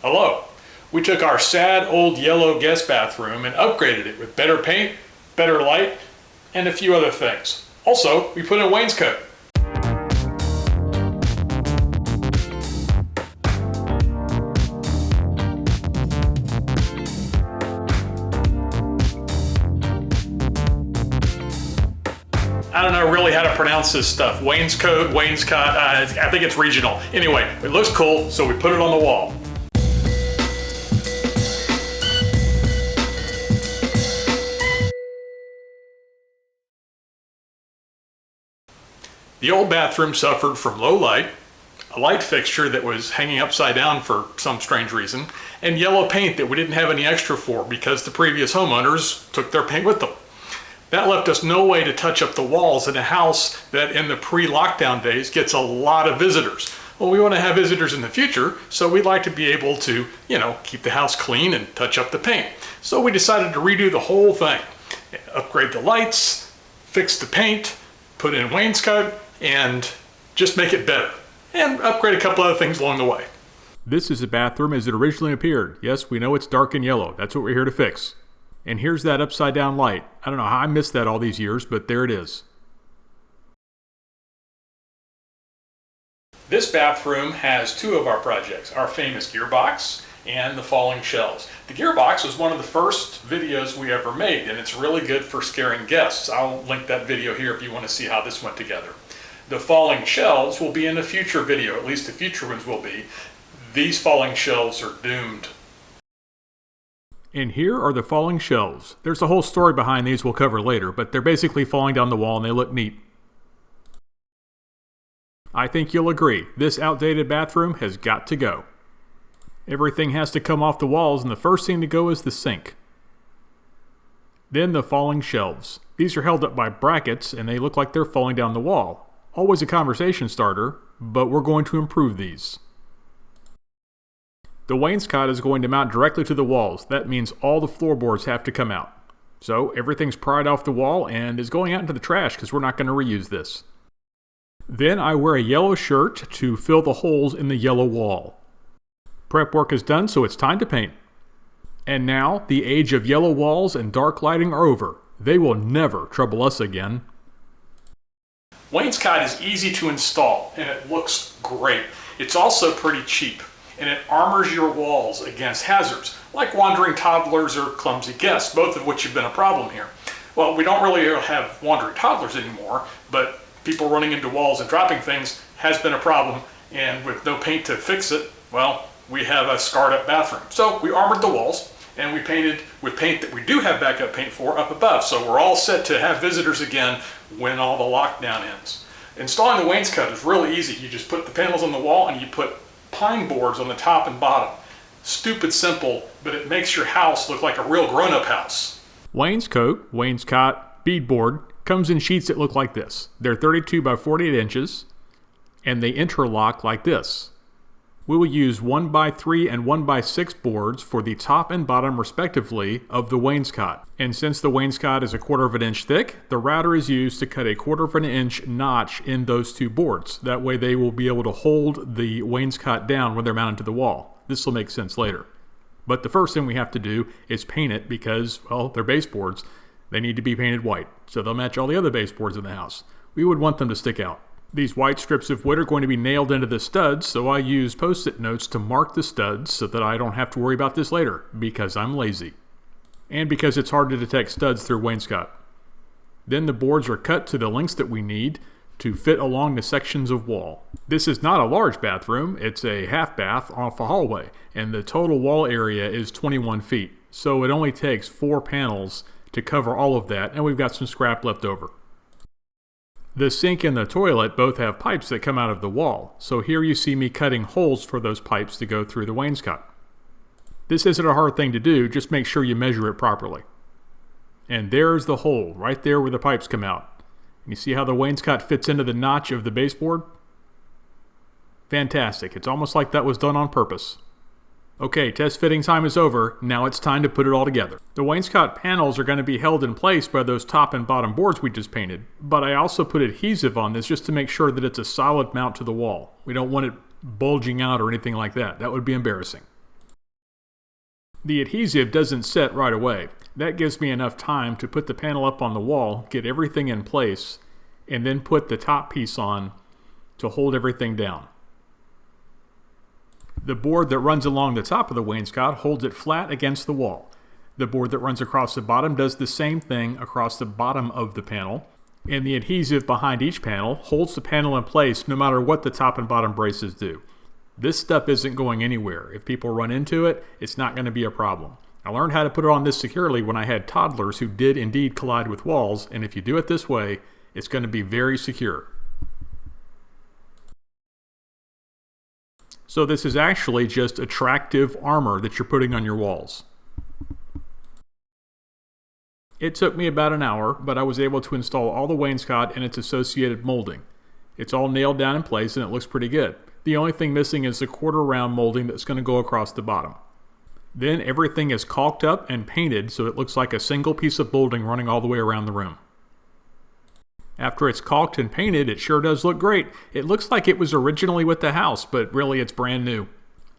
Hello. We took our sad old yellow guest bathroom and upgraded it with better paint, better light, and a few other things. Also, we put in wainscot. I don't know really how to pronounce this stuff. Wainscot, I think it's regional. Anyway, it looks cool, so we put it on the wall. The old bathroom suffered from low light, a light fixture that was hanging upside down for some strange reason, and yellow paint that we didn't have any extra for because the previous homeowners took their paint with them. That left us no way to touch up the walls in a house that in the pre-lockdown days gets a lot of visitors. Well, we want to have visitors in the future, so we'd like to be able to, keep the house clean and touch up the paint. So we decided to redo the whole thing. Upgrade the lights, fix the paint, put in wainscot, and just make it better. And upgrade a couple other things along the way. This is the bathroom as it originally appeared. Yes, we know it's dark and yellow. That's what we're here to fix. And here's that upside down light. I don't know how I missed that all these years, but there it is. This bathroom has two of our projects, our famous gearbox and the falling shelves. The gearbox was one of the first videos we ever made, and it's really good for scaring guests. I'll link that video here if you want to see how this went together. The falling shelves will be in a future video, at least the future ones will be. These falling shelves are doomed. And here are the falling shelves. There's a whole story behind these we'll cover later, but they're basically falling down the wall and they look neat. I think you'll agree, this outdated bathroom has got to go. Everything has to come off the walls, and the first thing to go is the sink. Then the falling shelves. These are held up by brackets and they look like they're falling down the wall. Always a conversation starter, but we're going to improve these. The wainscot is going to mount directly to the walls. That means all the floorboards have to come out. So everything's pried off the wall and is going out into the trash because we're not going to reuse this. Then I wear a yellow shirt to fill the holes in the yellow wall. Prep work is done, so it's time to paint. And now the age of yellow walls and dark lighting are over. They will never trouble us again. Wainscot is easy to install and it looks great. It's also pretty cheap, and it armors your walls against hazards like wandering toddlers or clumsy guests, both of which have been a problem here. Well, we don't really have wandering toddlers anymore, but people running into walls and dropping things has been a problem, and with no paint to fix it, well, we have a scarred up bathroom. So we armored the walls and we painted with paint that we do have backup paint for up above. So we're all set to have visitors again when all the lockdown ends. Installing the wainscot is really easy. You just put the panels on the wall and you put pine boards on the top and bottom. Stupid simple, but it makes your house look like a real grown-up house. Wainscot, beadboard, comes in sheets that look like this. They're 32 by 48 inches, and they interlock like this. We will use 1x3 and 1x6 boards for the top and bottom respectively of the wainscot. And since the wainscot is 1/4 of an inch thick, the router is used to cut a 1/4 of an inch notch in those two boards. That way they will be able to hold the wainscot down when they're mounted to the wall. This will make sense later. But the first thing we have to do is paint it because, well, they're baseboards. They need to be painted white, so they'll match all the other baseboards in the house. We would want them to stick out. These white strips of wood are going to be nailed into the studs, so I use post-it notes to mark the studs so that I don't have to worry about this later, because I'm lazy. And because it's hard to detect studs through wainscot. Then the boards are cut to the lengths that we need to fit along the sections of wall. This is not a large bathroom, it's a half bath off a hallway, and the total wall area is 21 feet, so it only takes 4 panels to cover all of that, and we've got some scrap left over. The sink and the toilet both have pipes that come out of the wall, so here you see me cutting holes for those pipes to go through the wainscot. This isn't a hard thing to do, just make sure you measure it properly. And there's the hole, right there where the pipes come out. You see how the wainscot fits into the notch of the baseboard? Fantastic, it's almost like that was done on purpose. Okay, test fitting time is over, now it's time to put it all together. The wainscot panels are going to be held in place by those top and bottom boards we just painted, but I also put adhesive on this just to make sure that it's a solid mount to the wall. We don't want it bulging out or anything like that. That would be embarrassing. The adhesive doesn't set right away. That gives me enough time to put the panel up on the wall, get everything in place, and then put the top piece on to hold everything down. The board that runs along the top of the wainscot holds it flat against the wall. The board that runs across the bottom does the same thing across the bottom of the panel, and the adhesive behind each panel holds the panel in place no matter what the top and bottom braces do. This stuff isn't going anywhere. If people run into it, it's not going to be a problem. I learned how to put it on this securely when I had toddlers who did indeed collide with walls, and if you do it this way, it's going to be very secure. So this is actually just attractive armor that you're putting on your walls. It took me about an hour, but I was able to install all the wainscot and its associated molding. It's all nailed down in place and it looks pretty good. The only thing missing is the quarter round molding that's going to go across the bottom. Then everything is caulked up and painted so it looks like a single piece of molding running all the way around the room. After it's caulked and painted, it sure does look great. It looks like it was originally with the house, but really it's brand new.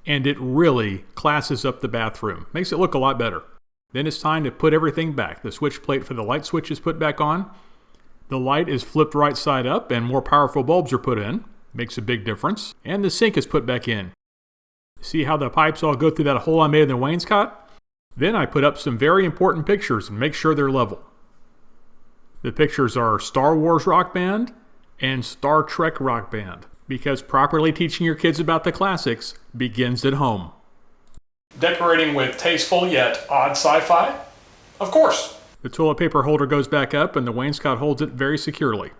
And it really classes up the bathroom. Makes it look a lot better. Then it's time to put everything back. The switch plate for the light switch is put back on. The light is flipped right side up and more powerful bulbs are put in. Makes a big difference. And the sink is put back in. See how the pipes all go through that hole I made in the wainscot? Then I put up some very important pictures and make sure they're level. The pictures are Star Wars Rock Band and Star Trek Rock Band, because properly teaching your kids about the classics begins at home. Decorating with tasteful yet odd sci-fi? Of course. The toilet paper holder goes back up and the wainscot holds it very securely.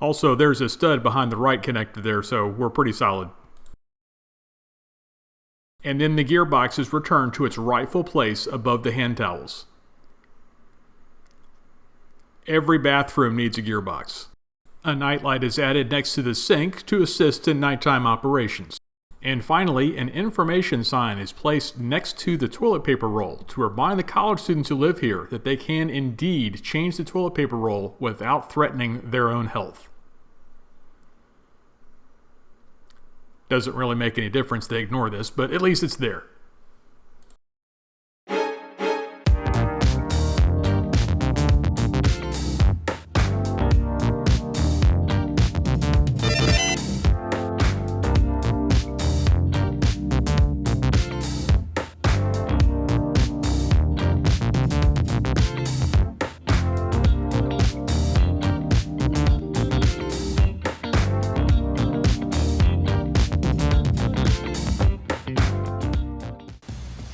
Also, there's a stud behind the right connected there, so we're pretty solid. And then the gearbox is returned to its rightful place above the hand towels. Every bathroom needs a gearbox. A nightlight is added next to the sink to assist in nighttime operations. And finally, an information sign is placed next to the toilet paper roll to remind the college students who live here that they can indeed change the toilet paper roll without threatening their own health. Doesn't really make any difference, they ignore this, but at least it's there.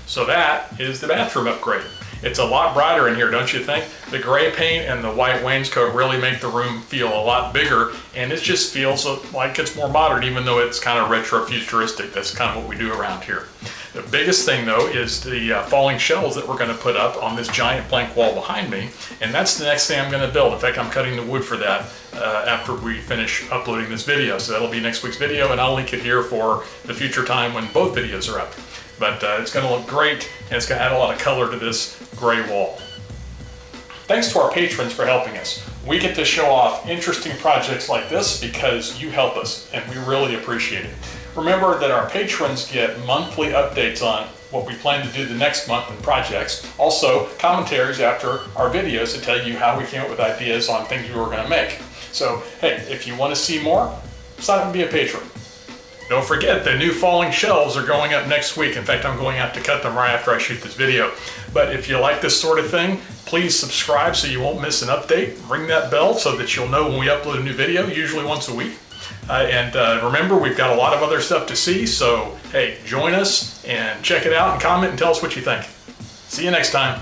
So that is the bathroom upgrade. It's a lot brighter in here, don't you think? The gray paint and the white wainscot really make the room feel a lot bigger, and it just feels like it's more modern, even though it's kind of retro-futuristic. That's kind of what we do around here. The biggest thing, though, is the falling shelves that we're going to put up on this giant blank wall behind me, and that's the next thing I'm going to build. In fact, I'm cutting the wood for that after we finish uploading this video, so that'll be next week's video, and I'll link it here for the future time when both videos are up. But it's going to look great, and it's going to add a lot of color to this gray wall. Thanks to our patrons for helping us. We get to show off interesting projects like this because you help us, and we really appreciate it. Remember that our patrons get monthly updates on what we plan to do the next month in projects. Also, commentaries after our videos to tell you how we came up with ideas on things we were going to make. So, hey, if you want to see more, sign up and be a patron. Don't forget, the new falling shelves are going up next week. In fact, I'm going out to cut them right after I shoot this video. But if you like this sort of thing, please subscribe so you won't miss an update. Ring that bell so that you'll know when we upload a new video, usually once a week. And remember, we've got a lot of other stuff to see, so hey, join us and check it out and comment and tell us what you think. See you next time.